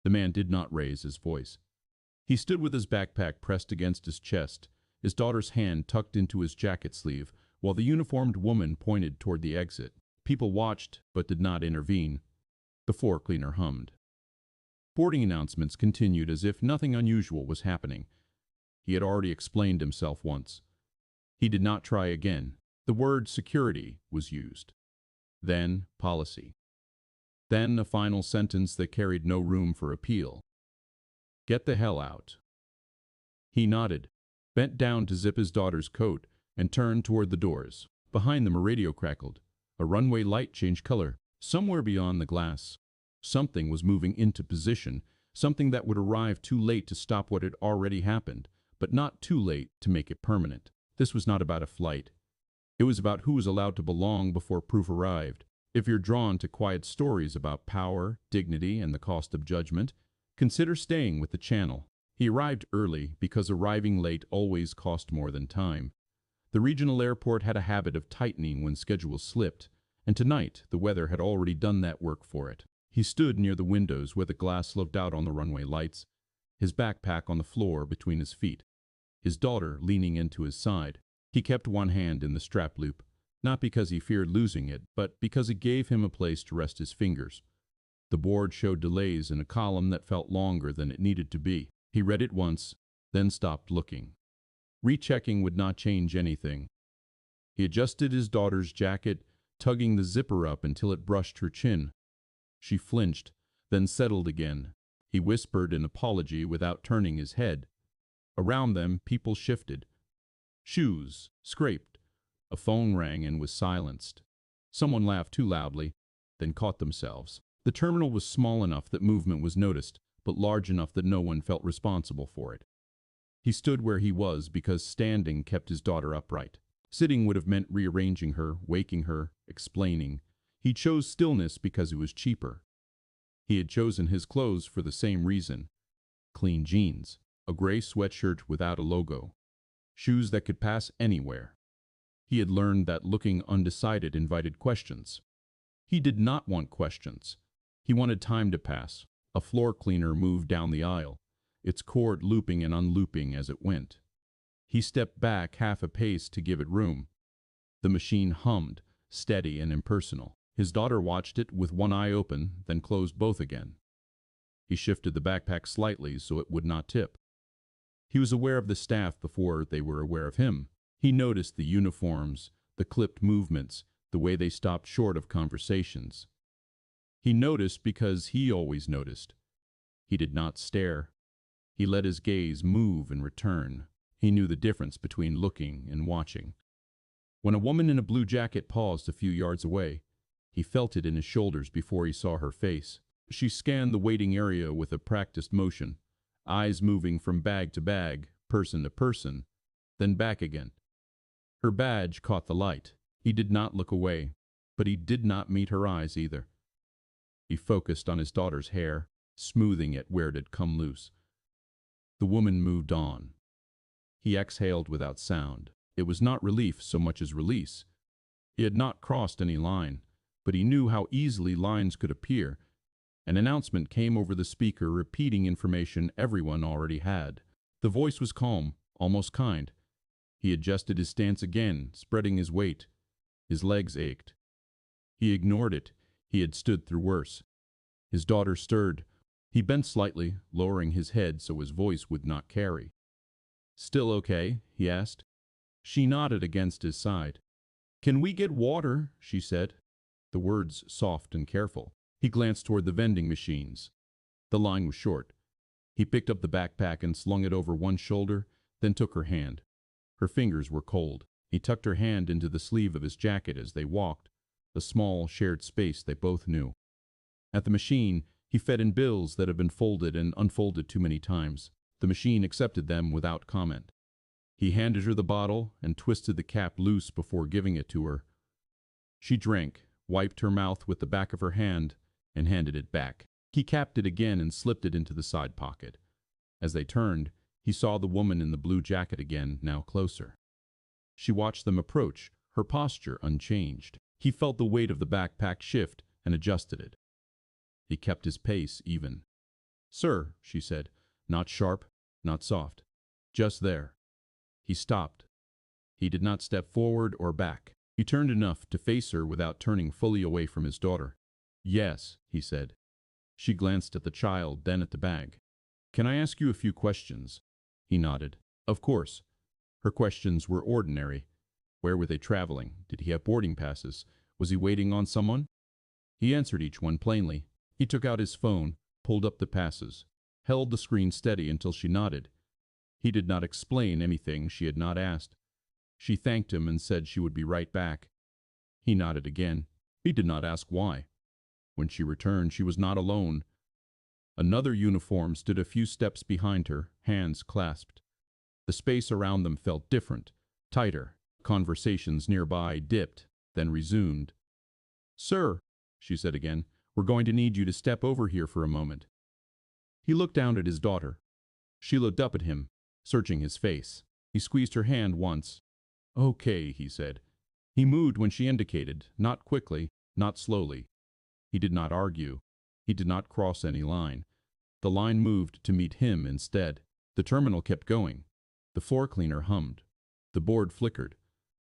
The man did not raise his voice. He stood with his backpack pressed against his chest, his daughter's hand tucked into his jacket sleeve, while the uniformed woman pointed toward the exit. People watched, but did not intervene. The floor cleaner hummed. Boarding announcements continued as if nothing unusual was happening. He had already explained himself once. He did not try again. The word security was used. Then policy. Then a final sentence that carried no room for appeal. Get the hell out. He nodded, bent down to zip his daughter's coat, and turned toward the doors. Behind them a radio crackled. A runway light changed color. Somewhere beyond the glass, something was moving into position, something that would arrive too late to stop what had already happened, but not too late to make it permanent. This was not about a flight. It was about who was allowed to belong before proof arrived. If you're drawn to quiet stories about power, dignity, and the cost of judgment, consider staying with the channel. He arrived early because arriving late always cost more than time. The regional airport had a habit of tightening when schedules slipped, and tonight the weather had already done that work for it. He stood near the windows where the glass looked out on the runway lights, his backpack on the floor between his feet, his daughter leaning into his side. He kept one hand in the strap loop, not because he feared losing it, but because it gave him a place to rest his fingers. The board showed delays in a column that felt longer than it needed to be. He read it once, then stopped looking. Rechecking would not change anything. He adjusted his daughter's jacket, tugging the zipper up until it brushed her chin. She flinched, then settled again. He whispered an apology without turning his head. Around them, people shifted. Shoes scraped. A phone rang and was silenced. Someone laughed too loudly, then caught themselves. The terminal was small enough that movement was noticed, but large enough that no one felt responsible for it. He stood where he was because standing kept his daughter upright. Sitting would have meant rearranging her, waking her, explaining. He chose stillness because it was cheaper. He had chosen his clothes for the same reason. Clean jeans, a gray sweatshirt without a logo, shoes that could pass anywhere. He had learned that looking undecided invited questions. He did not want questions. He wanted time to pass. A floor cleaner moved down the aisle, its cord looping and unlooping as it went. He stepped back half a pace to give it room. The machine hummed, steady and impersonal. His daughter watched it with one eye open, then closed both again. He shifted the backpack slightly so it would not tip. He was aware of the staff before they were aware of him. He noticed the uniforms, the clipped movements, the way they stopped short of conversations. He noticed because he always noticed. He did not stare. He let his gaze move and return. He knew the difference between looking and watching. When a woman in a blue jacket paused a few yards away, he felt it in his shoulders before he saw her face. She scanned the waiting area with a practiced motion, eyes moving from bag to bag, person to person, then back again. Her badge caught the light. He did not look away, but he did not meet her eyes either. He focused on his daughter's hair, smoothing it where it had come loose. The woman moved on. He exhaled without sound. It was not relief so much as release. He had not crossed any line, but he knew how easily lines could appear. An announcement came over the speaker repeating information everyone already had. The voice was calm, almost kind. He adjusted his stance again, spreading his weight. His legs ached. He ignored it. He had stood through worse. His daughter stirred. He bent slightly, lowering his head so his voice would not carry. "Still okay?" he asked. She nodded against his side. "Can we get water?" she said, the words soft and careful. He glanced toward the vending machines. The line was short. He picked up the backpack and slung it over one shoulder, then took her hand. Her fingers were cold. He tucked her hand into the sleeve of his jacket as they walked, a small, shared space they both knew. At the machine, he fed in bills that had been folded and unfolded too many times. The machine accepted them without comment. He handed her the bottle and twisted the cap loose before giving it to her. She drank, wiped her mouth with the back of her hand, and handed it back. He capped it again and slipped it into the side pocket. As they turned, he saw the woman in the blue jacket again, now closer. She watched them approach, her posture unchanged. He felt the weight of the backpack shift and adjusted it. He kept his pace even. Sir, she said, not sharp, not soft. Just there. He stopped. He did not step forward or back. He turned enough to face her without turning fully away from his daughter. Yes, he said. She glanced at the child, then at the bag. Can I ask you a few questions? He nodded. Of course. Her questions were ordinary. Where were they traveling? Did he have boarding passes? Was he waiting on someone? He answered each one plainly. He took out his phone, pulled up the passes, held the screen steady until she nodded. He did not explain anything she had not asked. She thanked him and said she would be right back. He nodded again. He did not ask why. When she returned, she was not alone. Another uniform stood a few steps behind her, hands clasped. The space around them felt different, tighter. Conversations nearby dipped, then resumed. Sir, she said again, we're going to need you to step over here for a moment. He looked down at his daughter. She looked up at him, searching his face. He squeezed her hand once. Okay, he said. He moved when she indicated, not quickly, not slowly. He did not argue. He did not cross any line. The line moved to meet him instead. The terminal kept going. The floor cleaner hummed. The board flickered.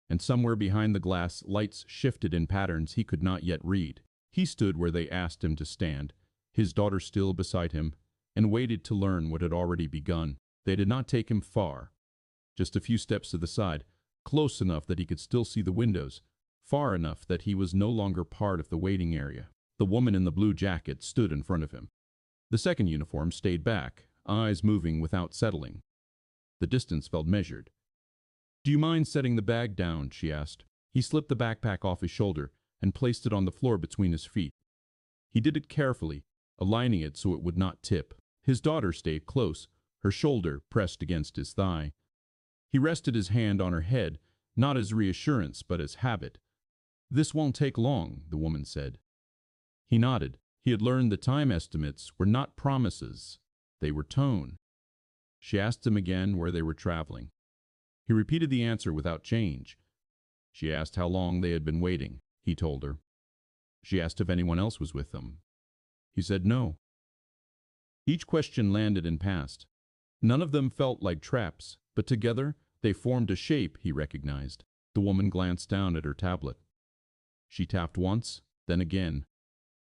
And somewhere behind the glass, lights shifted in patterns he could not yet read. He stood where they asked him to stand, his daughter still beside him, and waited to learn what had already begun. They did not take him far. Just a few steps to the side, close enough that he could still see the windows, far enough that he was no longer part of the waiting area. The woman in the blue jacket stood in front of him. The second uniform stayed back, eyes moving without settling. The distance felt measured. Do you mind setting the bag down? She asked. He slipped the backpack off his shoulder and placed it on the floor between his feet. He did it carefully, aligning it so it would not tip. His daughter stayed close, her shoulder pressed against his thigh. He rested his hand on her head, not as reassurance but as habit. This won't take long, the woman said. He nodded. He had learned the time estimates were not promises. They were tone. She asked him again where they were traveling. He repeated the answer without change. She asked how long they had been waiting. He told her. She asked if anyone else was with them. He said no. Each question landed and passed. None of them felt like traps, but together they formed a shape he recognized. The woman glanced down at her tablet. She tapped once, then again.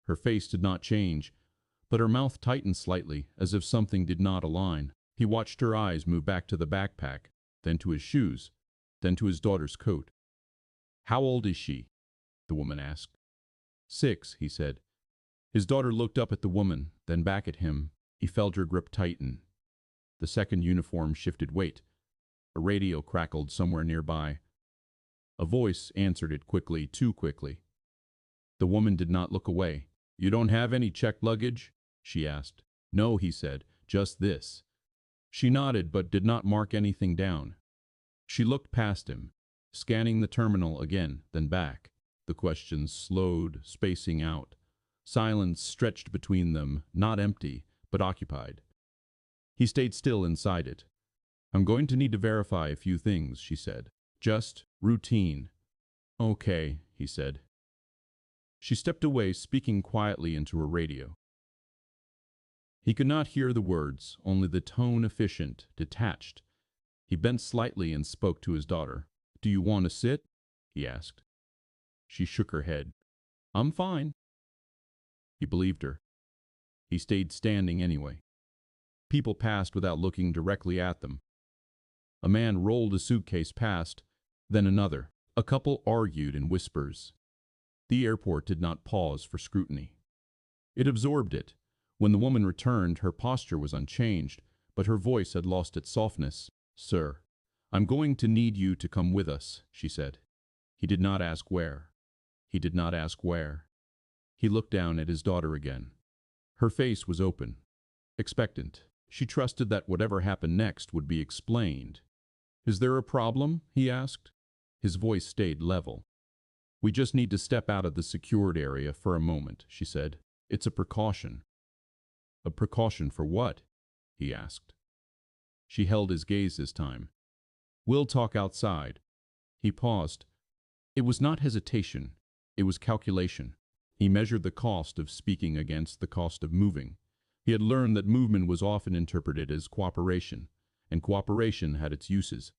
Her face did not change, but her mouth tightened slightly, as if something did not align. He watched her eyes move back to the backpack, then to his shoes, then to his daughter's coat. How old is she? The woman asked. 6, he said. His daughter looked up at the woman, then back at him. He felt her grip tighten. The second uniform shifted weight. A radio crackled somewhere nearby. A voice answered it quickly, too quickly. The woman did not look away. You don't have any checked luggage? She asked. No, he said, just this. She nodded but did not mark anything down. She looked past him, scanning the terminal again, then back. The questions slowed, spacing out. Silence stretched between them, not empty, but occupied. He stayed still inside it. I'm going to need to verify a few things, she said. Just routine. Okay, he said. She stepped away, speaking quietly into her radio. He could not hear the words, only the tone efficient, detached. He bent slightly and spoke to his daughter. Do you want to sit? He asked. She shook her head. I'm fine. He believed her. He stayed standing anyway. People passed without looking directly at them. A man rolled a suitcase past, then another. A couple argued in whispers. The airport did not pause for scrutiny. It absorbed it. When the woman returned, her posture was unchanged, but her voice had lost its softness. Sir, I'm going to need you to come with us, she said. He did not ask where. He did not ask where. He looked down at his daughter again. Her face was open, expectant. She trusted that whatever happened next would be explained. Is there a problem? He asked. His voice stayed level. We just need to step out of the secured area for a moment, she said. It's a precaution. A precaution for what? He asked. She held his gaze this time. We'll talk outside. He paused. It was not hesitation. It was calculation. He measured the cost of speaking against the cost of moving. He had learned that movement was often interpreted as cooperation, and cooperation had its uses.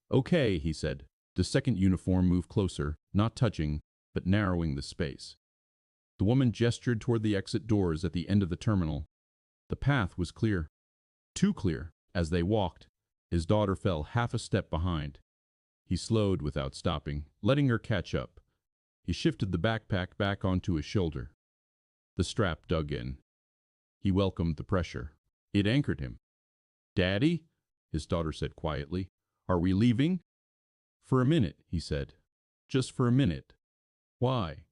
"Okay," he said. The second uniform moved closer, not touching, but narrowing the space. The woman gestured toward the exit doors at the end of the terminal. The path was clear. Too clear. As they walked, his daughter fell half a step behind. He slowed without stopping, letting her catch up. He shifted the backpack back onto his shoulder. The strap dug in. He welcomed the pressure. It anchored him. "Daddy," his daughter said quietly, "are we leaving?" "For a minute," he said. "Just for a minute." "Why?"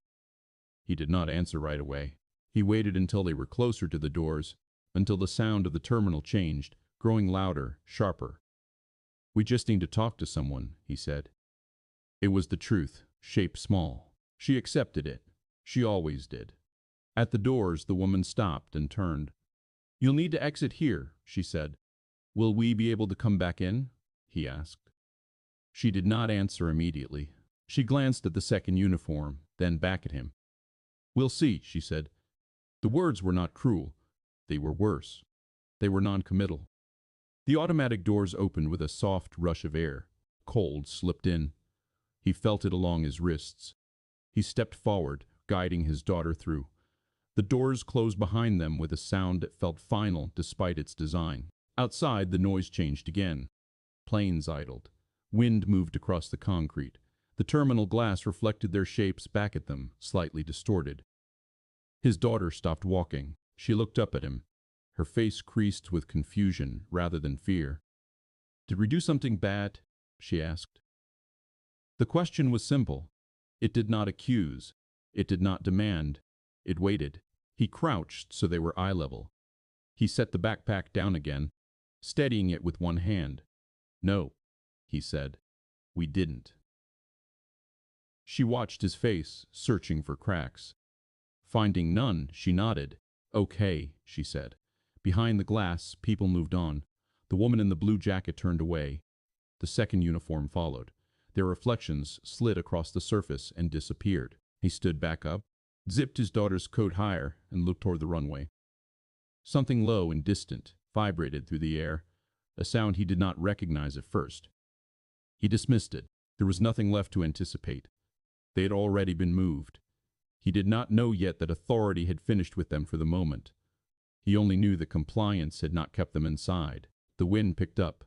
He did not answer right away. He waited until they were closer to the doors, until the sound of the terminal changed, growing louder, sharper. "We just need to talk to someone," he said. It was the truth, shaped small. She accepted it. She always did. At the doors, the woman stopped and turned. "You'll need to exit here," she said. "Will we be able to come back in?" he asked. She did not answer immediately. She glanced at the second uniform, then back at him. "We'll see," she said. The words were not cruel. They were worse. They were non-committal. The automatic doors opened with a soft rush of air. Cold slipped in. He felt it along his wrists. He stepped forward, guiding his daughter through. The doors closed behind them with a sound that felt final despite its design. Outside, the noise changed again. Planes idled. Wind moved across the concrete. The terminal glass reflected their shapes back at them, slightly distorted. His daughter stopped walking. She looked up at him. Her face creased with confusion rather than fear. "Did we do something bad?" she asked. The question was simple. It did not accuse. It did not demand. It waited. He crouched so they were eye level. He set the backpack down again, steadying it with one hand. "No," he said. "We didn't." She watched his face, searching for cracks. Finding none, she nodded. "Okay," she said. Behind the glass, people moved on. The woman in the blue jacket turned away. The second uniform followed. Their reflections slid across the surface and disappeared. He stood back up, zipped his daughter's coat higher, and looked toward the runway. Something low and distant vibrated through the air, a sound he did not recognize at first. He dismissed it. There was nothing left to anticipate. They had already been moved. He did not know yet that authority had finished with them for the moment. He only knew that compliance had not kept them inside. The wind picked up.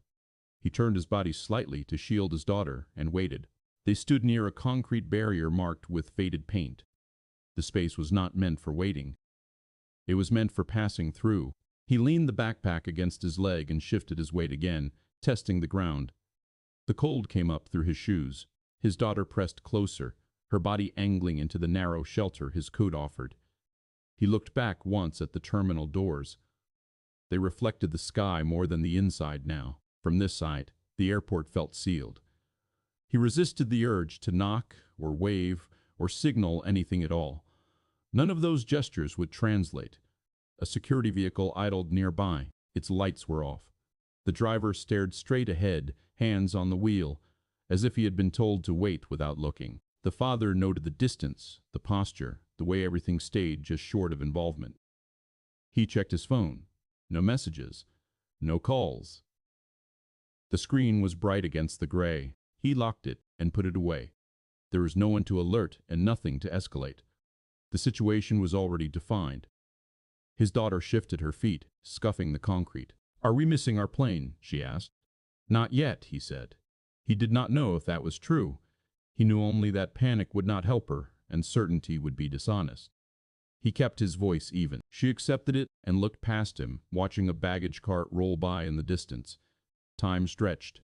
He turned his body slightly to shield his daughter and waited. They stood near a concrete barrier marked with faded paint. The space was not meant for waiting. It was meant for passing through. He leaned the backpack against his leg and shifted his weight again, testing the ground. The cold came up through his shoes. His daughter pressed closer, her body angling into the narrow shelter his coat offered. He looked back once at the terminal doors. They reflected the sky more than the inside now. From this side, the airport felt sealed. He resisted the urge to knock or wave or signal anything at all. None of those gestures would translate. A security vehicle idled nearby. Its lights were off. The driver stared straight ahead, hands on the wheel, as if he had been told to wait without looking. The father noted the distance, the posture, the way everything stayed just short of involvement. He checked his phone. No messages. No calls. The screen was bright against the gray. He locked it and put it away. There was no one to alert and nothing to escalate. The situation was already defined. His daughter shifted her feet, scuffing the concrete. "Are we missing our plane?" she asked. "Not yet," he said. He did not know if that was true. He knew only that panic would not help her, and certainty would be dishonest. He kept his voice even. She accepted it and looked past him, watching a baggage cart roll by in the distance. Time stretched.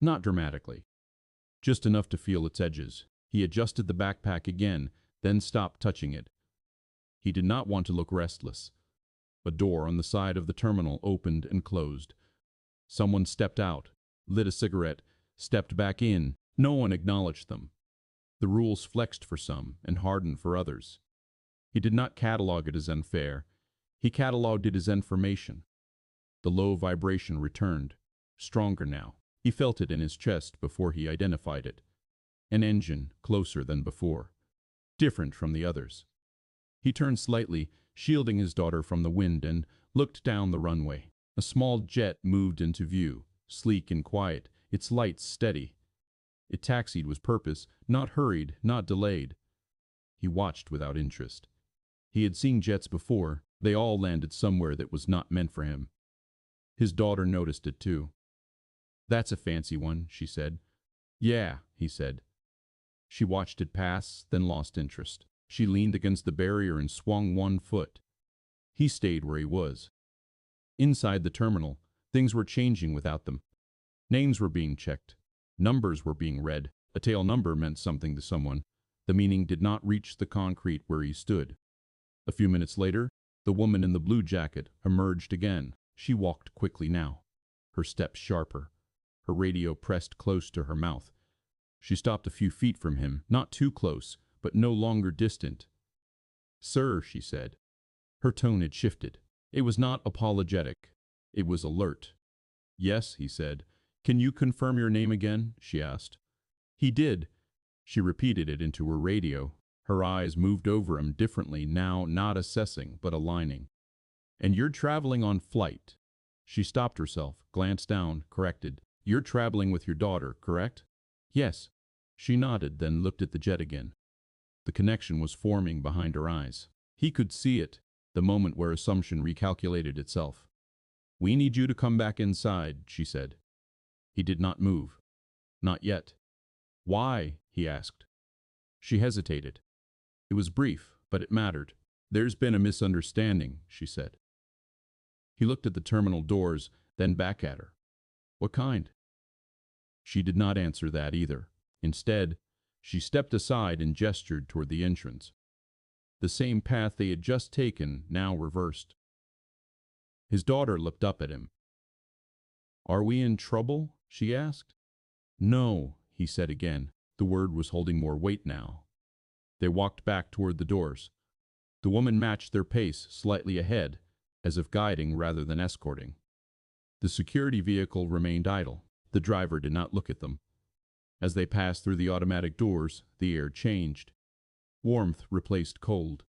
Not dramatically. Just enough to feel its edges. He adjusted the backpack again, then stopped touching it. He did not want to look restless. A door on the side of the terminal opened and closed. Someone stepped out, lit a cigarette, stepped back in. No one acknowledged them. The rules flexed for some and hardened for others. He did not catalog it as unfair. He cataloged it as information. The low vibration returned, stronger now. He felt it in his chest before he identified it. An engine closer than before, different from the others. He turned slightly, shielding his daughter from the wind, and looked down the runway. A small jet moved into view, sleek and quiet, its lights steady. It taxied with purpose, not hurried, not delayed. He watched without interest. He had seen jets before. They all landed somewhere that was not meant for him. His daughter noticed it too. "That's a fancy one," she said. "Yeah," he said. She watched it pass, then lost interest. She leaned against the barrier and swung one foot. He stayed where he was. Inside the terminal, things were changing without them. Names were being checked. Numbers were being read. A tail number meant something to someone. The meaning did not reach the concrete where he stood. A few minutes later, the woman in the blue jacket emerged again. She walked quickly now, her steps sharper, her radio pressed close to her mouth. She stopped a few feet from him, not too close, but no longer distant. "Sir," she said. Her tone had shifted. It was not apologetic. It was alert. "Yes," he said. "Can you confirm your name again?" she asked. He did. She repeated it into her radio. Her eyes moved over him differently now, not assessing, but aligning. "And you're traveling on flight." She stopped herself, glanced down, corrected. "You're traveling with your daughter, correct?" "Yes." She nodded, then looked at the jet again. The connection was forming behind her eyes. He could see it, the moment where assumption recalculated itself. "We need you to come back inside," she said. He did not move. Not yet. "Why?" he asked. She hesitated. It was brief, but it mattered. "There's been a misunderstanding," she said. He looked at the terminal doors, then back at her. "What kind?" She did not answer that either. Instead, she stepped aside and gestured toward the entrance. The same path they had just taken, now reversed. His daughter looked up at him. "Are we in trouble?" she asked. "No," he said again. The word was holding more weight now. They walked back toward the doors. The woman matched their pace, slightly ahead, as if guiding rather than escorting. The security vehicle remained idle. The driver did not look at them. As they passed through the automatic doors, the air changed. Warmth replaced cold.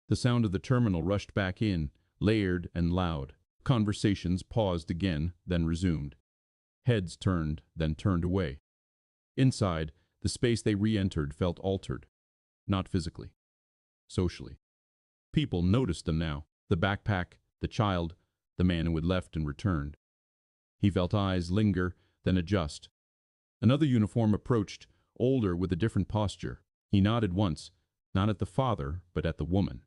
The sound of the terminal rushed back in, layered and loud. Conversations paused again, then resumed. Heads turned, then turned away. Inside, the space they re-entered felt altered. Not physically. Socially. People noticed them now. The backpack, the child, the man who had left and returned. He felt eyes linger, then adjust. Another uniform approached, older with a different posture. He nodded once, not at the father, but at the woman.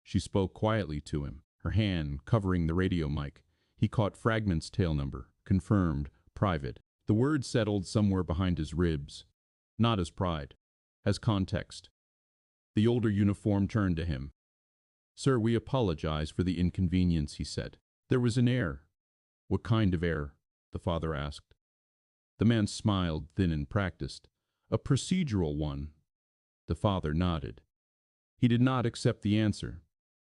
She spoke quietly to him, her hand covering the radio mic. He caught fragments: tail number, confirmed, private. The word settled somewhere behind his ribs. Not as pride, as context. The older uniform turned to him. "Sir, we apologize for the inconvenience," he said. "There was an error." "What kind of error?" the father asked. The man smiled, thin and practiced. "A procedural one." The father nodded. He did not accept the answer.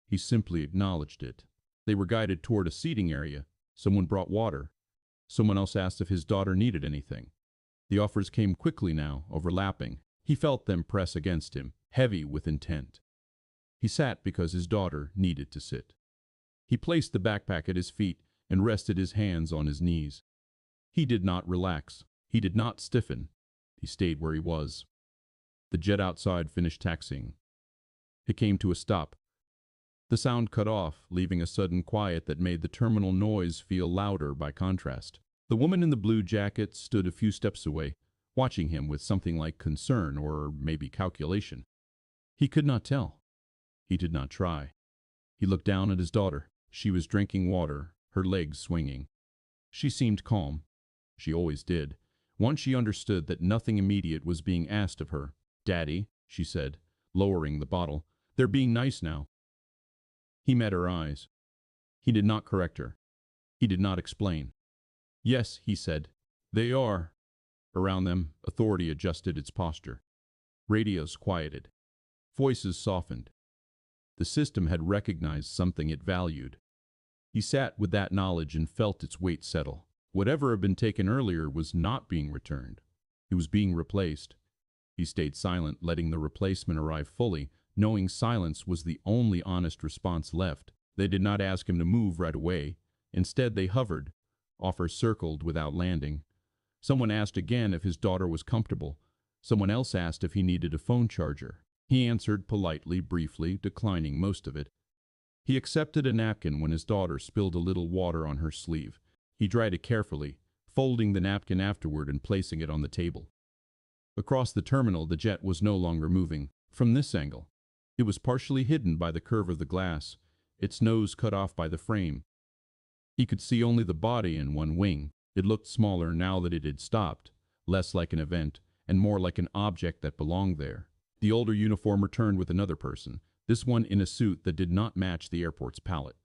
He simply acknowledged it. They were guided toward a seating area. Someone brought water. Someone else asked if his daughter needed anything. The offers came quickly now, overlapping. He felt them press against him, heavy with intent. He sat because his daughter needed to sit. He placed the backpack at his feet and rested his hands on his knees. He did not relax. He did not stiffen. He stayed where he was. The jet outside finished taxiing. It came to a stop. The sound cut off, leaving a sudden quiet that made the terminal noise feel louder by contrast. The woman in the blue jacket stood a few steps away, watching him with something like concern or maybe calculation. He could not tell. He did not try. He looked down at his daughter. She was drinking water, her legs swinging. She seemed calm. She always did. Once she understood that nothing immediate was being asked of her. "Daddy," she said, lowering the bottle. "They're being nice now." He met her eyes. He did not correct her. He did not explain. "Yes," he said, "they are." Around them, authority adjusted its posture. Radios quieted. Voices softened. The system had recognized something it valued. He sat with that knowledge and felt its weight settle. Whatever had been taken earlier was not being returned. It was being replaced. He stayed silent, letting the replacement arrive fully, knowing silence was the only honest response left. They did not ask him to move right away. Instead, they hovered, offers circled without landing. Someone asked again if his daughter was comfortable. Someone else asked if he needed a phone charger. He answered politely, briefly, declining most of it. He accepted a napkin when his daughter spilled a little water on her sleeve. He dried it carefully, folding the napkin afterward and placing it on the table. Across the terminal, the jet was no longer moving. From this angle, it was partially hidden by the curve of the glass, its nose cut off by the frame. He could see only the body and one wing. It looked smaller now that it had stopped, less like an event, and more like an object that belonged there. The older uniform returned with another person, this one in a suit that did not match the airport's palette.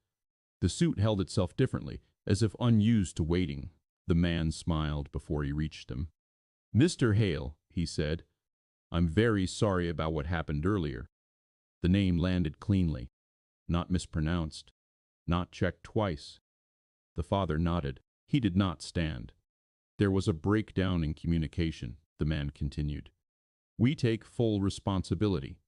The suit held itself differently, as if unused to waiting. The man smiled before he reached him. "Mr. Hale," he said, "I'm very sorry about what happened earlier." The name landed cleanly, not mispronounced, not checked twice. The father nodded. He did not stand. "There was a breakdown in communication," the man continued. "We take full responsibility."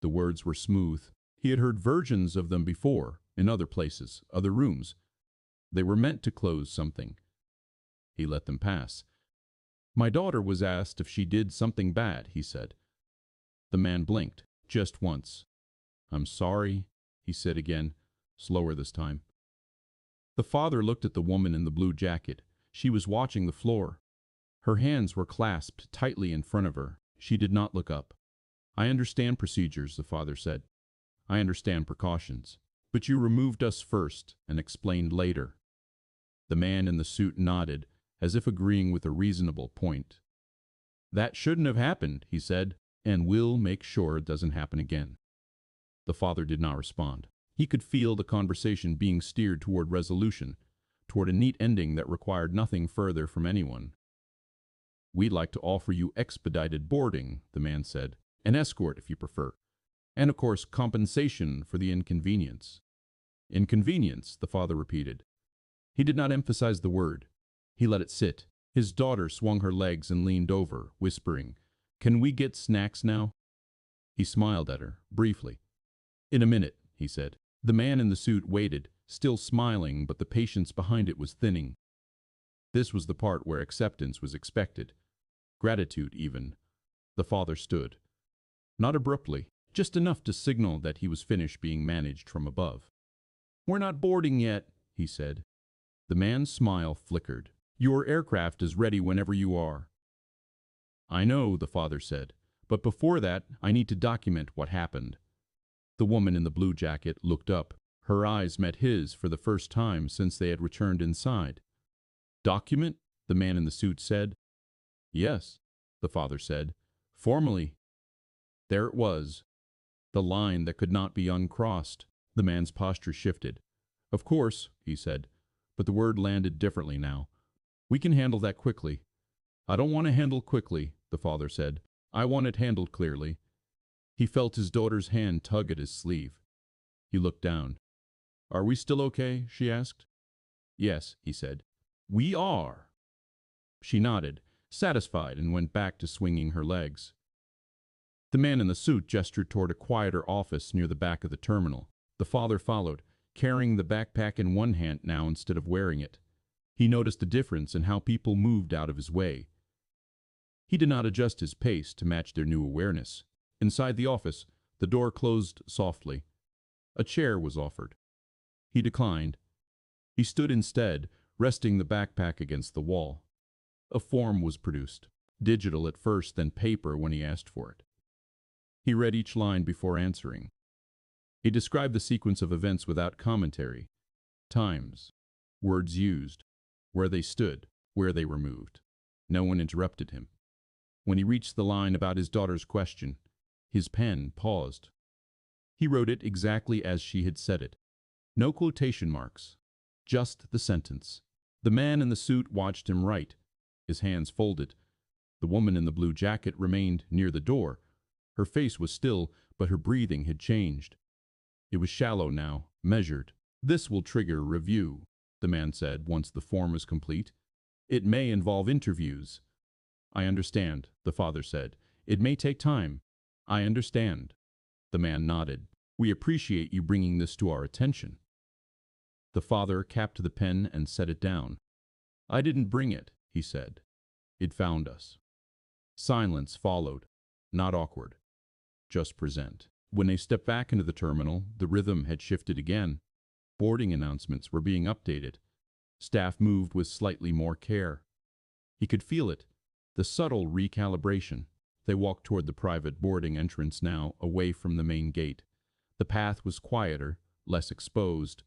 The words were smooth. He had heard versions of them before, in other places, other rooms. They were meant to close something. He let them pass. "My daughter was asked if she did something bad," he said. The man blinked, just once. "I'm sorry," he said again, slower this time. The father looked at the woman in the blue jacket. She was watching the floor. Her hands were clasped tightly in front of her. She did not look up. "I understand procedures," the father said. "I understand precautions. But you removed us first and explained later." The man in the suit nodded, as if agreeing with a reasonable point. "That shouldn't have happened," he said, "and we'll make sure it doesn't happen again." The father did not respond. He could feel the conversation being steered toward resolution, toward a neat ending that required nothing further from anyone. "We'd like to offer you expedited boarding," the man said. "An escort, if you prefer. And, of course, compensation for the inconvenience." "Inconvenience," the father repeated. He did not emphasize the word. He let it sit. His daughter swung her legs and leaned over, whispering, "Can we get snacks now?" He smiled at her, briefly. "In a minute," he said. The man in the suit waited, still smiling, but the patience behind it was thinning. This was the part where acceptance was expected. Gratitude, even. The father stood. Not abruptly, just enough to signal that he was finished being managed from above. "We're not boarding yet," he said. The man's smile flickered. "Your aircraft is ready whenever you are." "I know," the father said, "but before that, I need to document what happened." The woman in the blue jacket looked up. Her eyes met his for the first time since they had returned inside. "Document?" the man in the suit said. "Yes," the father said. "Formally." There it was, the line that could not be uncrossed. The man's posture shifted. "Of course," he said, but the word landed differently now. "We can handle that quickly." "I don't want to handle quickly," the father said. "I want it handled clearly." He felt his daughter's hand tug at his sleeve. He looked down. "Are we still okay?" she asked. "Yes," he said. "We are." She nodded, satisfied, and went back to swinging her legs. The man in the suit gestured toward a quieter office near the back of the terminal. The father followed, carrying the backpack in one hand now instead of wearing it. He noticed the difference in how people moved out of his way. He did not adjust his pace to match their new awareness. Inside the office, the door closed softly. A chair was offered. He declined. He stood instead, resting the backpack against the wall. A form was produced, digital at first, then paper when he asked for it. He read each line before answering. He described the sequence of events without commentary. Times, words used, where they stood, where they were moved. No one interrupted him. When he reached the line about his daughter's question, his pen paused. He wrote it exactly as she had said it. No quotation marks, just the sentence. The man in the suit watched him write, his hands folded. The woman in the blue jacket remained near the door. Her face was still, but her breathing had changed. It was shallow now, measured. "This will trigger review," the man said once the form was complete. "It may involve interviews." "I understand," the father said. "It may take time." "I understand." The man nodded. "We appreciate you bringing this to our attention." The father capped the pen and set it down. "I didn't bring it," he said. "It found us." Silence followed, not awkward, just present. When they stepped back into the terminal, the rhythm had shifted again. Boarding announcements were being updated. Staff moved with slightly more care. He could feel it, the subtle recalibration. They walked toward the private boarding entrance now, away from the main gate. The path was quieter, less exposed.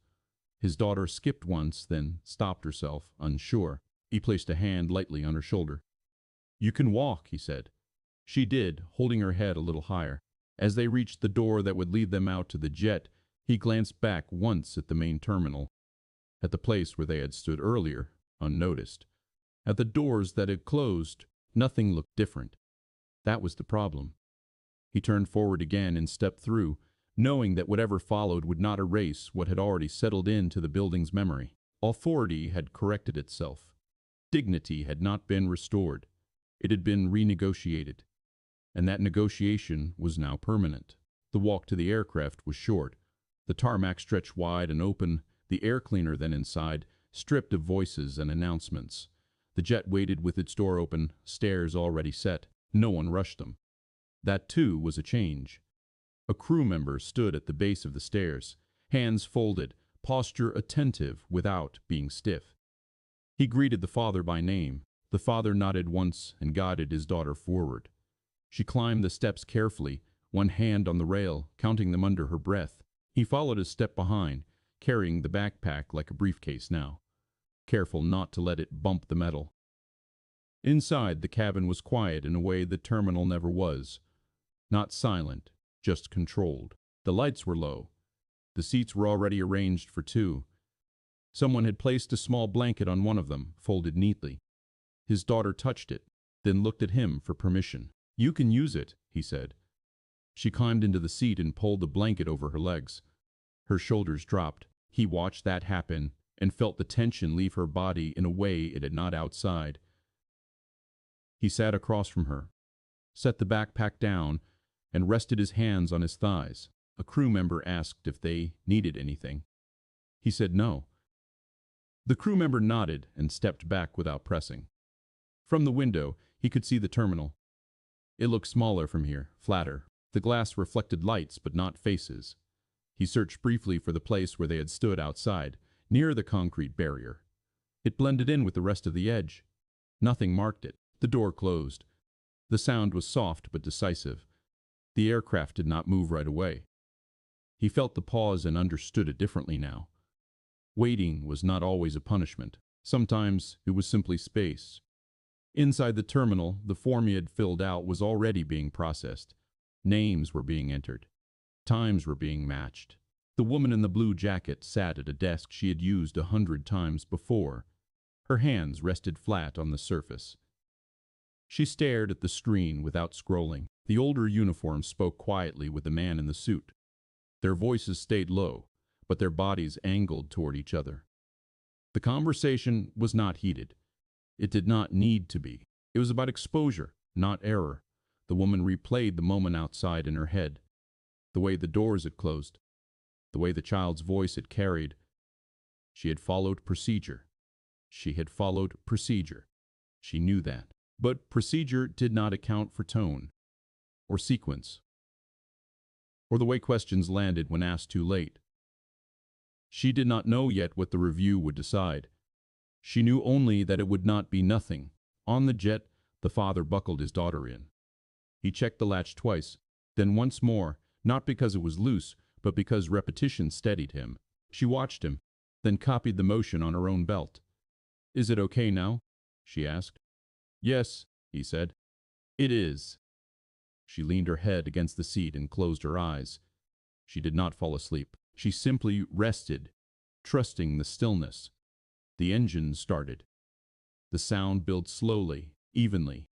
His daughter skipped once, then stopped herself, unsure. He placed a hand lightly on her shoulder. "You can walk," he said. She did, holding her head a little higher. As they reached the door that would lead them out to the jet, he glanced back once at the main terminal, at the place where they had stood earlier, unnoticed. At the doors that had closed, nothing looked different. That was the problem. He turned forward again and stepped through, knowing that whatever followed would not erase what had already settled into the building's memory. Authority had corrected itself. Dignity had not been restored. It had been renegotiated. And that negotiation was now permanent. The walk to the aircraft was short. The tarmac stretched wide and open, the air cleaner then inside, stripped of voices and announcements. The jet waited with its door open, stairs already set. No one rushed them. That, too, was a change. A crew member stood at the base of the stairs, hands folded, posture attentive without being stiff. He greeted the father by name. The father nodded once and guided his daughter forward. She climbed the steps carefully, one hand on the rail, counting them under her breath. He followed a step behind, carrying the backpack like a briefcase now, careful not to let it bump the metal. Inside, the cabin was quiet in a way the terminal never was. Not silent, just controlled. The lights were low. The seats were already arranged for two. Someone had placed a small blanket on one of them, folded neatly. His daughter touched it, then looked at him for permission. "You can use it," he said. She climbed into the seat and pulled the blanket over her legs. Her shoulders dropped. He watched that happen and felt the tension leave her body in a way it had not outside. He sat across from her, set the backpack down, and rested his hands on his thighs. A crew member asked if they needed anything. He said no. The crew member nodded and stepped back without pressing. From the window, he could see the terminal. It looked smaller from here, flatter. The glass reflected lights but not faces. He searched briefly for the place where they had stood outside, near the concrete barrier. It blended in with the rest of the edge. Nothing marked it. The door closed. The sound was soft but decisive. The aircraft did not move right away. He felt the pause and understood it differently now. Waiting was not always a punishment. Sometimes it was simply space. Inside the terminal, the form he had filled out was already being processed. Names were being entered. Times were being matched. The woman in the blue jacket sat at a desk she had used 100 times before. Her hands rested flat on the surface. She stared at the screen without scrolling. The older uniform spoke quietly with the man in the suit. Their voices stayed low, but their bodies angled toward each other. The conversation was not heated. It did not need to be. It was about exposure, not error. The woman replayed the moment outside in her head. The way the doors had closed. The way the child's voice had carried. She had followed procedure. She had followed procedure. She knew that. But procedure did not account for tone, or sequence, or the way questions landed when asked too late. She did not know yet what the review would decide. She knew only that it would not be nothing. On the jet, the father buckled his daughter in. He checked the latch twice, then once more, not because it was loose, but because repetition steadied him. She watched him, then copied the motion on her own belt. "Is it okay now?" she asked. "Yes," he said. "It is." She leaned her head against the seat and closed her eyes. She did not fall asleep. She simply rested, trusting the stillness. The engine started. The sound built slowly, evenly.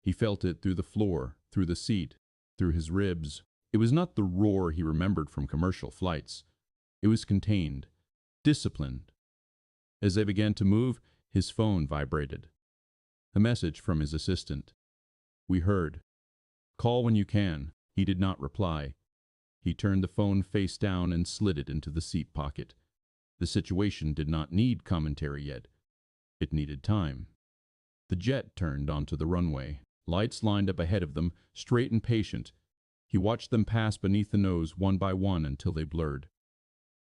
He felt it through the floor, through the seat, through his ribs. It was not the roar he remembered from commercial flights. It was contained, disciplined. As they began to move, his phone vibrated. A message from his assistant. "We heard. Call when you can." He did not reply. He turned the phone face down and slid it into the seat pocket. The situation did not need commentary yet. It needed time. The jet turned onto the runway. Lights lined up ahead of them, straight and patient. He watched them pass beneath the nose one by one until they blurred.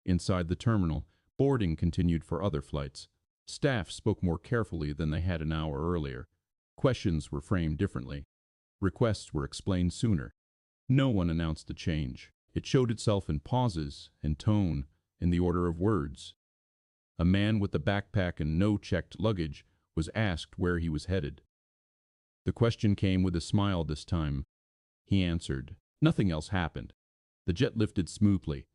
Inside the terminal, boarding continued for other flights. Staff spoke more carefully than they had an hour earlier. Questions were framed differently. Requests were explained sooner. No one announced a change. It showed itself in pauses, in tone, in the order of words. A man with a backpack and no checked luggage was asked where he was headed. The question came with a smile this time. He answered. Nothing else happened. The jet lifted smoothly.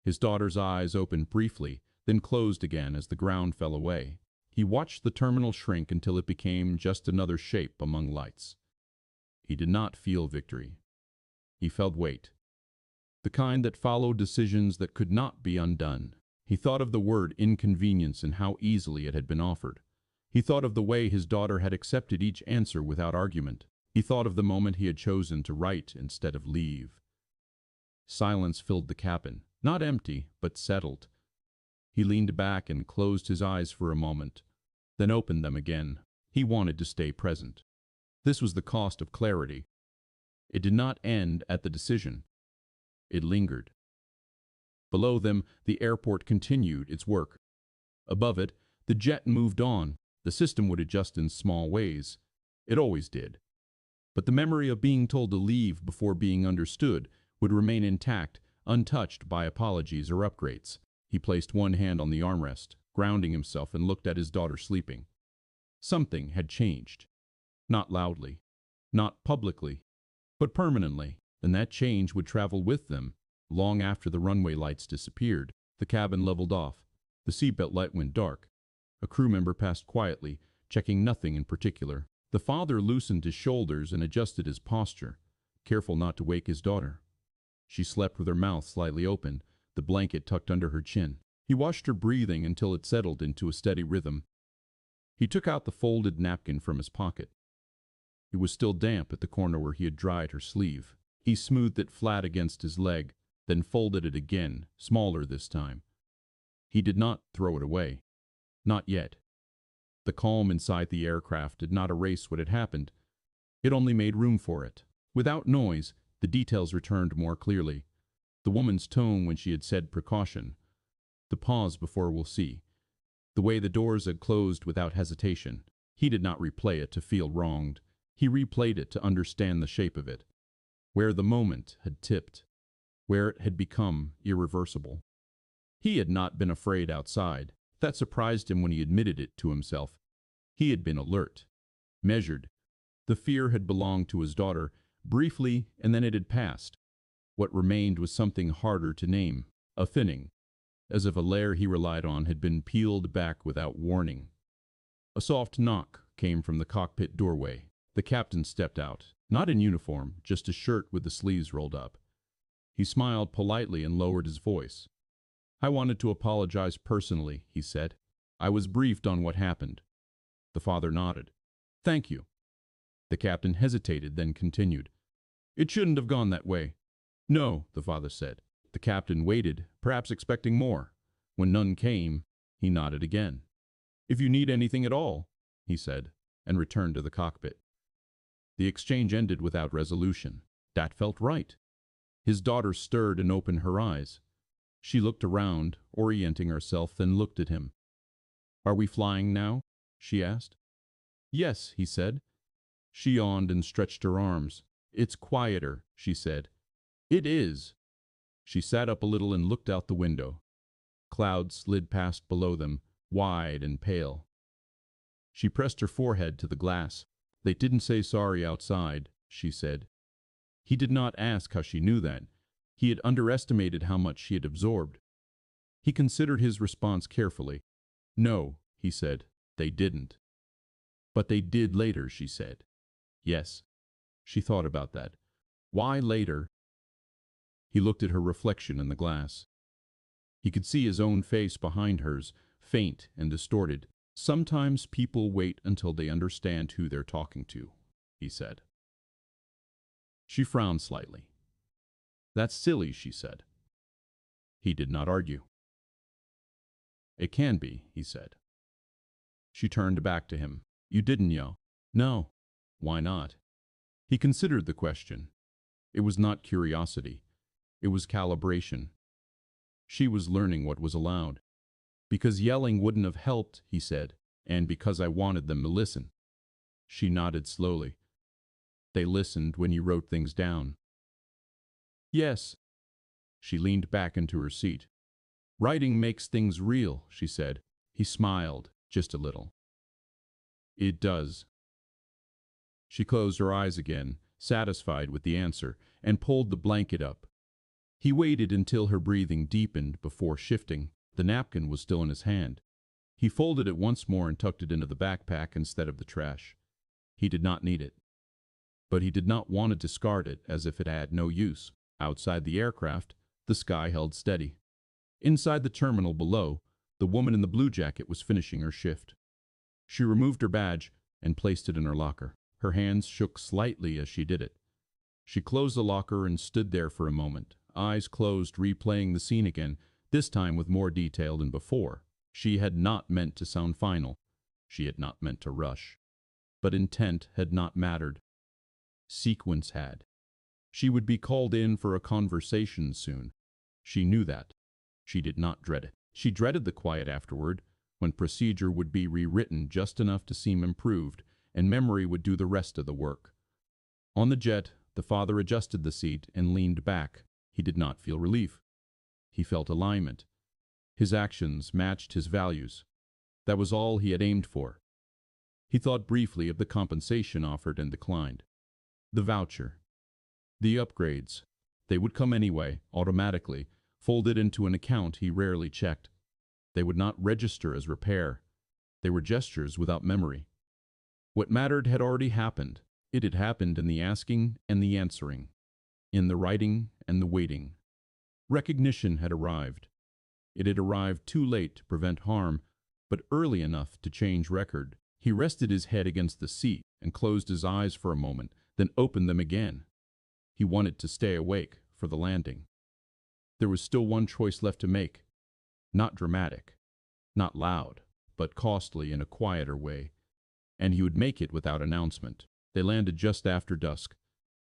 His daughter's eyes opened briefly, then closed again as the ground fell away. He watched the terminal shrink until it became just another shape among lights. He did not feel victory. He felt weight. The kind that followed decisions that could not be undone. He thought of the word inconvenience and how easily it had been offered. He thought of the way his daughter had accepted each answer without argument. He thought of the moment he had chosen to write instead of leave. Silence filled the cabin, not empty, but settled. He leaned back and closed his eyes for a moment, then opened them again. He wanted to stay present. This was the cost of clarity. It did not end at the decision. It lingered. Below them, the airport continued its work. Above it, the jet moved on. The system would adjust in small ways. It always did. But the memory of being told to leave before being understood would remain intact, untouched by apologies or upgrades. He placed one hand on the armrest, grounding himself, and looked at his daughter sleeping. Something had changed. Not loudly, not publicly, but permanently, and that change would travel with them. Long after the runway lights disappeared, the cabin leveled off. The seatbelt light went dark. A crew member passed quietly, checking nothing in particular. The father loosened his shoulders and adjusted his posture, careful not to wake his daughter. She slept with her mouth slightly open, the blanket tucked under her chin. He watched her breathing until it settled into a steady rhythm. He took out the folded napkin from his pocket. It was still damp at the corner where he had dried her sleeve. He smoothed it flat against his leg, then folded it again, smaller this time. He did not throw it away. Not yet. The calm inside the aircraft did not erase what had happened. It only made room for it. Without noise, the details returned more clearly. The woman's tone when she had said precaution. The pause before "we'll see." The way the doors had closed without hesitation. He did not replay it to feel wronged. He replayed it to understand the shape of it. Where the moment had tipped. Where it had become irreversible. He had not been afraid outside. That surprised him when he admitted it to himself. He had been alert, measured. The fear had belonged to his daughter, briefly, and then it had passed. What remained was something harder to name, a thinning, as if a layer he relied on had been peeled back without warning. A soft knock came from the cockpit doorway. The captain stepped out, not in uniform, just a shirt with the sleeves rolled up. He smiled politely and lowered his voice. "I wanted to apologize personally," he said. "I was briefed on what happened." The father nodded. "Thank you." The captain hesitated, then continued. "It shouldn't have gone that way." "No," the father said. The captain waited, perhaps expecting more. When none came, he nodded again. "If you need anything at all," he said, and returned to the cockpit. The exchange ended without resolution. That felt right. His daughter stirred and opened her eyes. She looked around, orienting herself, then looked at him. "Are we flying now?" she asked. "Yes," he said. She yawned and stretched her arms. "It's quieter," she said. "It is." She sat up a little and looked out the window. Clouds slid past below them, wide and pale. She pressed her forehead to the glass. "They didn't say sorry outside," she said. He did not ask how she knew that. He had underestimated how much she had absorbed. He considered his response carefully. "No," he said, "they didn't." "But they did later," she said. "Yes." She thought about that. "Why later?" He looked at her reflection in the glass. He could see his own face behind hers, faint and distorted. "Sometimes people wait until they understand who they're talking to," he said. She frowned slightly. "That's silly," she said. He did not argue. It can be, he said. She turned back to him. You didn't yell? No. Why not? He considered the question. It was not curiosity. It was calibration. She was learning what was allowed. Because yelling wouldn't have helped, he said, and because I wanted them to listen. She nodded slowly. They listened when you wrote things down. Yes. She leaned back into her seat. Writing makes things real, she said. He smiled, just a little. It does. She closed her eyes again, satisfied with the answer, and pulled the blanket up. He waited until her breathing deepened before shifting. The napkin was still in his hand. He folded it once more and tucked it into the backpack instead of the trash. He did not need it. But he did not want to discard it as if it had no use. Outside the aircraft, the sky held steady. Inside the terminal below, the woman in the blue jacket was finishing her shift. She removed her badge and placed it in her locker. Her hands shook slightly as she did it. She closed the locker and stood there for a moment, eyes closed, replaying the scene again, this time with more detail than before. She had not meant to sound final. She had not meant to rush. But intent had not mattered. Sequence had. She would be called in for a conversation soon. She knew that. She did not dread it. She dreaded the quiet afterward, when procedure would be rewritten just enough to seem improved, and memory would do the rest of the work. On the jet, the father adjusted the seat and leaned back. He did not feel relief. He felt alignment. His actions matched his values. That was all he had aimed for. He thought briefly of the compensation offered and declined. The voucher. The upgrades. They would come anyway, automatically, folded into an account he rarely checked. They would not register as repair. They were gestures without memory. What mattered had already happened. It had happened in the asking and the answering, in the writing and the waiting. Recognition had arrived. It had arrived too late to prevent harm, but early enough to change record. He rested his head against the seat and closed his eyes for a moment, then opened them again. He wanted to stay awake for the landing. There was still one choice left to make. Not dramatic, not loud, but costly in a quieter way. And he would make it without announcement. They landed just after dusk.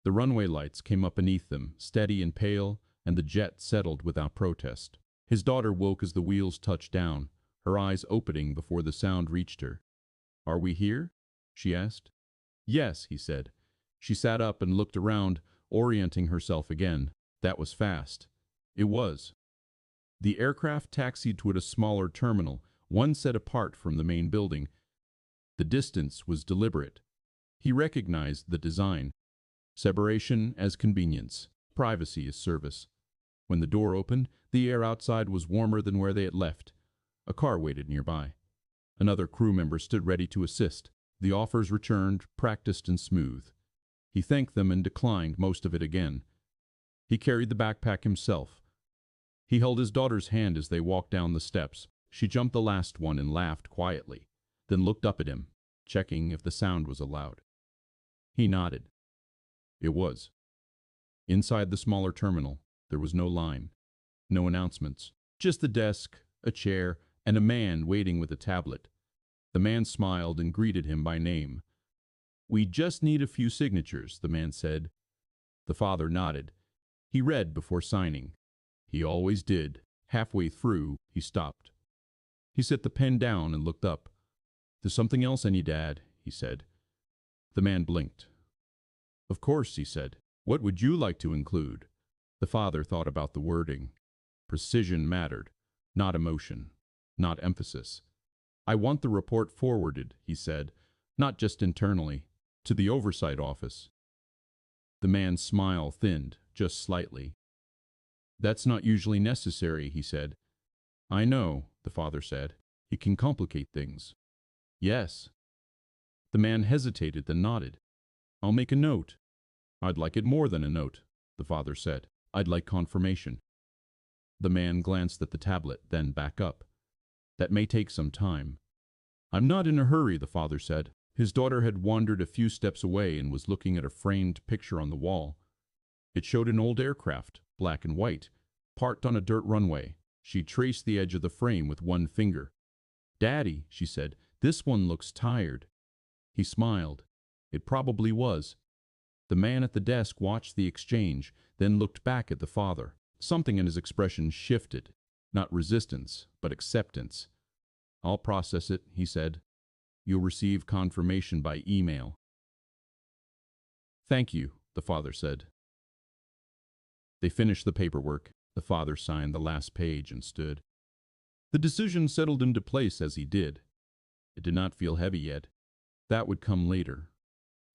The runway lights came up beneath them, steady and pale, and the jet settled without protest. His daughter woke as the wheels touched down, her eyes opening before the sound reached her. "Are we here?" she asked. "Yes," he said. She sat up and looked around, orienting herself again. That was fast. It was. The aircraft taxied toward a smaller terminal, one set apart from the main building. The distance was deliberate. He recognized the design. Separation as convenience, privacy as service. When the door opened, the air outside was warmer than where they had left. A car waited nearby. Another crew member stood ready to assist. The offers returned, practiced and smooth. He thanked them and declined most of it again. He carried the backpack himself. He held his daughter's hand as they walked down the steps. She jumped the last one and laughed quietly, then looked up at him, checking if the sound was allowed. He nodded. It was. Inside the smaller terminal, there was no line, no announcements, just the desk, a chair, and a man waiting with a tablet. The man smiled and greeted him by name. "We just need a few signatures," the man said. The father nodded. He read before signing. He always did. Halfway through, he stopped. He set the pen down and looked up. "There's something else I need to add," he said. The man blinked. "Of course," he said. "What would you like to include?" The father thought about the wording. Precision mattered, not emotion, not emphasis. "I want the report forwarded," he said, "not just internally, to the oversight office." The man's smile thinned, just slightly. "That's not usually necessary," he said. "I know," the father said. "It can complicate things." "Yes." The man hesitated, then nodded. "I'll make a note." "I'd like it more than a note," the father said. "I'd like confirmation." The man glanced at the tablet, then back up. "That may take some time." "I'm not in a hurry," the father said. His daughter had wandered a few steps away and was looking at a framed picture on the wall. It showed an old aircraft, black and white, parked on a dirt runway. She traced the edge of the frame with one finger. "Daddy," she said, "this one looks tired." He smiled. It probably was. The man at the desk watched the exchange, then looked back at the father. Something in his expression shifted. Not resistance, but acceptance. "I'll process it," he said. "You'll receive confirmation by email." "Thank you," the father said. They finished the paperwork. The father signed the last page and stood. The decision settled into place as he did. It did not feel heavy yet. That would come later.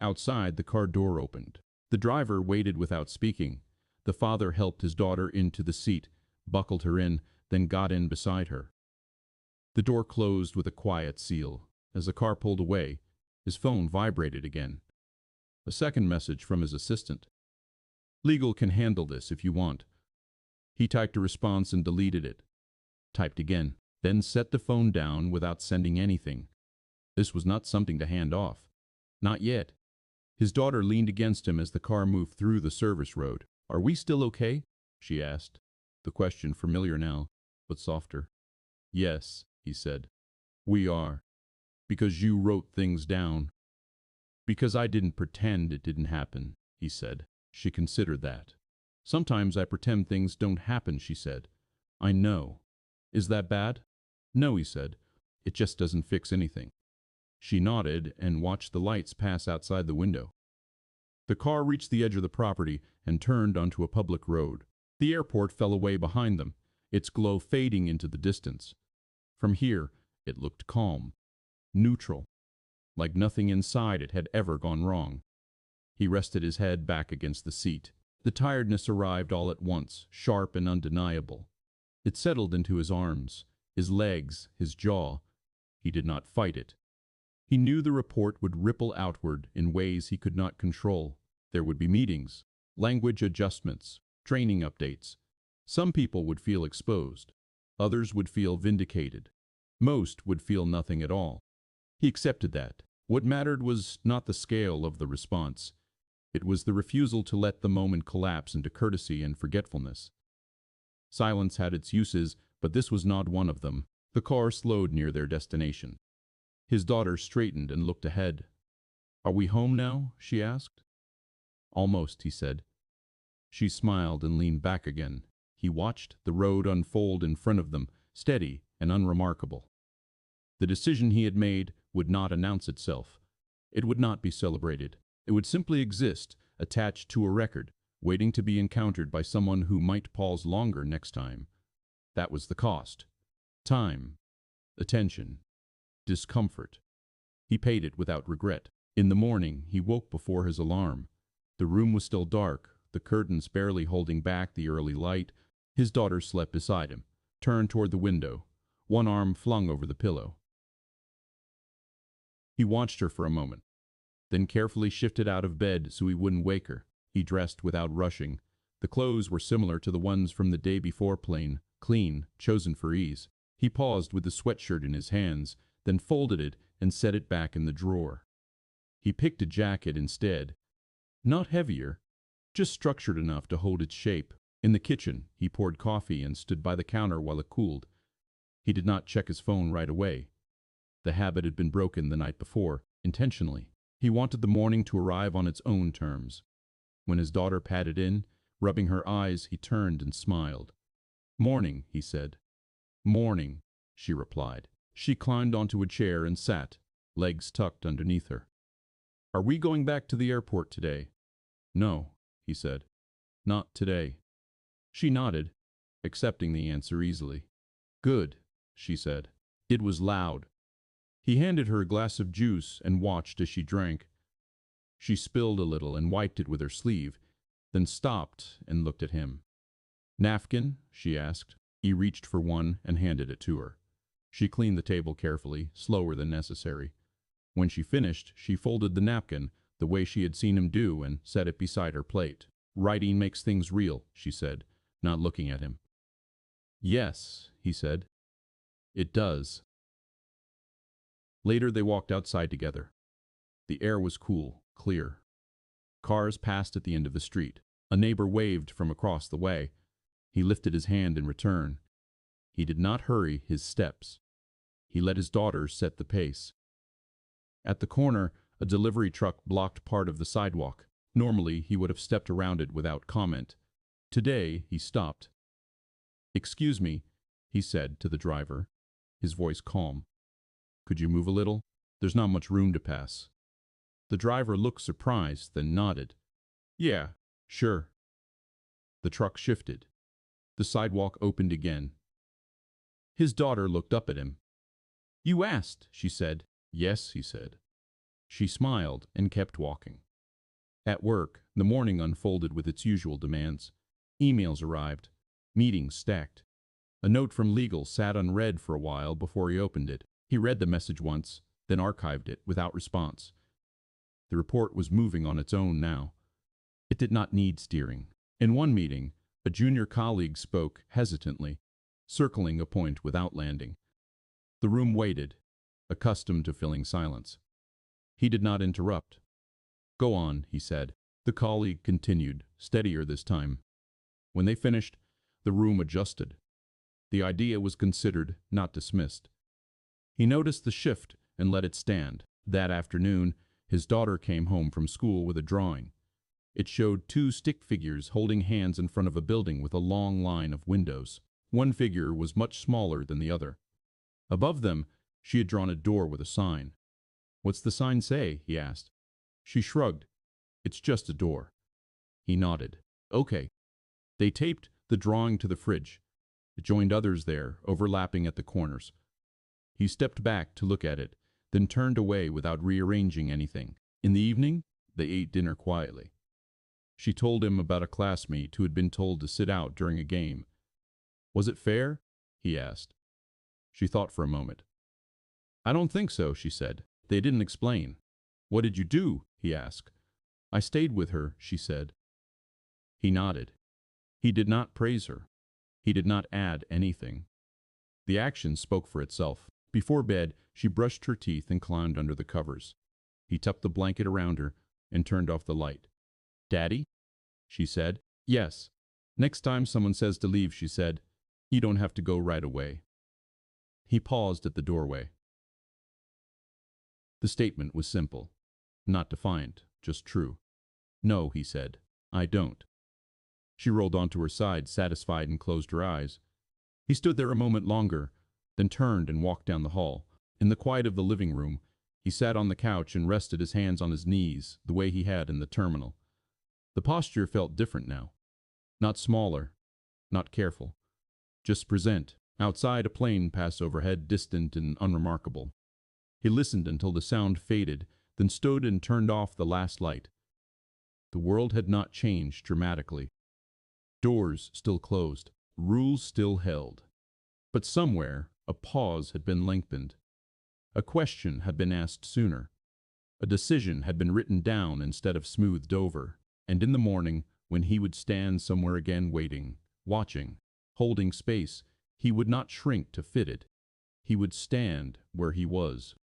Outside, the car door opened. The driver waited without speaking. The father helped his daughter into the seat, buckled her in, then got in beside her. The door closed with a quiet seal. As the car pulled away, his phone vibrated again. A second message from his assistant. "Legal can handle this if you want." He typed a response and deleted it. Typed again, then set the phone down without sending anything. This was not something to hand off. Not yet. His daughter leaned against him as the car moved through the service road. "Are we still okay?" she asked. The question familiar now, but softer. "Yes," he said. "We are. Because you wrote things down." "Because I didn't pretend it didn't happen," he said. She considered that. "Sometimes I pretend things don't happen," she said. "I know. Is that bad?" "No," he said. "It just doesn't fix anything." She nodded and watched the lights pass outside the window. The car reached the edge of the property and turned onto a public road. The airport fell away behind them, its glow fading into the distance. From here, it looked calm, neutral, like nothing inside it had ever gone wrong. He rested his head back against the seat. The tiredness arrived all at once, sharp and undeniable. It settled into his arms, his legs, his jaw. He did not fight it. He knew the report would ripple outward in ways he could not control. There would be meetings, language adjustments, training updates. Some people would feel exposed. Others would feel vindicated. Most would feel nothing at all. He accepted that. What mattered was not the scale of the response. It was the refusal to let the moment collapse into courtesy and forgetfulness. Silence had its uses, but this was not one of them. The car slowed near their destination. His daughter straightened and looked ahead. "Are we home now?" she asked. "Almost," he said. She smiled and leaned back again. He watched the road unfold in front of them, steady and unremarkable. The decision he had made would not announce itself. It would not be celebrated. It would simply exist, attached to a record, waiting to be encountered by someone who might pause longer next time. That was the cost. Time, attention, discomfort. He paid it without regret. In the morning, he woke before his alarm. The room was still dark, the curtains barely holding back the early light. His daughter slept beside him, turned toward the window, one arm flung over the pillow. He watched her for a moment, then carefully shifted out of bed so he wouldn't wake her. He dressed without rushing. The clothes were similar to the ones from the day before, plain, clean, chosen for ease. He paused with the sweatshirt in his hands, then folded it and set it back in the drawer. He picked a jacket instead. Not heavier, just structured enough to hold its shape. In the kitchen, he poured coffee and stood by the counter while it cooled. He did not check his phone right away. The habit had been broken the night before, intentionally. He wanted the morning to arrive on its own terms. When his daughter patted in, rubbing her eyes, he turned and smiled. "Morning," he said. "Morning," she replied. She climbed onto a chair and sat, legs tucked underneath her. "Are we going back to the airport today?" "No," he said. "Not today." She nodded, accepting the answer easily. "Good," she said. It was loud. He handed her a glass of juice and watched as she drank. She spilled a little and wiped it with her sleeve, then stopped and looked at him. "Napkin?" she asked. He reached for one and handed it to her. She cleaned the table carefully, slower than necessary. When she finished, she folded the napkin the way she had seen him do and set it beside her plate. "Writing makes things real," she said, not looking at him. "Yes," he said. "It does." Later they walked outside together. The air was cool, clear. Cars passed at the end of the street. A neighbor waved from across the way. He lifted his hand in return. He did not hurry his steps. He let his daughter set the pace. At the corner, a delivery truck blocked part of the sidewalk. Normally, he would have stepped around it without comment. Today, he stopped. "Excuse me," he said to the driver, his voice calm. "Could you move a little? There's not much room to pass." The driver looked surprised, then nodded. "Yeah, sure." The truck shifted. The sidewalk opened again. His daughter looked up at him. "You asked," she said. "Yes," he said. She smiled and kept walking. At work, the morning unfolded with its usual demands. Emails arrived. Meetings stacked. A note from legal sat unread for a while before he opened it. He read the message once, then archived it without response. The report was moving on its own now. It did not need steering. In one meeting, a junior colleague spoke hesitantly, circling a point without landing. The room waited, accustomed to filling silence. He did not interrupt. "Go on," he said. The colleague continued, steadier this time. When they finished, the room adjusted. The idea was considered, not dismissed. He noticed the shift and let it stand. That afternoon, his daughter came home from school with a drawing. It showed two stick figures holding hands in front of a building with a long line of windows. One figure was much smaller than the other. Above them, she had drawn a door with a sign. "What's the sign say?" he asked. She shrugged. "It's just a door." He nodded. "Okay." They taped the drawing to the fridge. It joined others there, overlapping at the corners. He stepped back to look at it, then turned away without rearranging anything. In the evening, they ate dinner quietly. She told him about a classmate who had been told to sit out during a game. "Was it fair?" he asked. She thought for a moment. "I don't think so," she said. "They didn't explain." "What did you do?" he asked. "I stayed with her," she said. He nodded. He did not praise her. He did not add anything. The action spoke for itself. Before bed, she brushed her teeth and climbed under the covers. He tucked the blanket around her and turned off the light. "Daddy?" she said. "Yes." "Next time someone says to leave," she said, "you don't have to go right away." He paused at the doorway. The statement was simple. Not defiant, just true. "No," he said, "I don't." She rolled onto her side, satisfied, and closed her eyes. He stood there a moment longer, then turned and walked down the hall. In the quiet of the living room, he sat on the couch and rested his hands on his knees, the way he had in the terminal. The posture felt different now. Not smaller, not careful. Just present. Outside, a plane passed overhead, distant and unremarkable. He listened until the sound faded, then stood and turned off the last light. The world had not changed dramatically. Doors still closed, rules still held. But somewhere, a pause had been lengthened. A question had been asked sooner. A decision had been written down instead of smoothed over. And in the morning, when he would stand somewhere again waiting, watching, holding space, he would not shrink to fit it. He would stand where he was.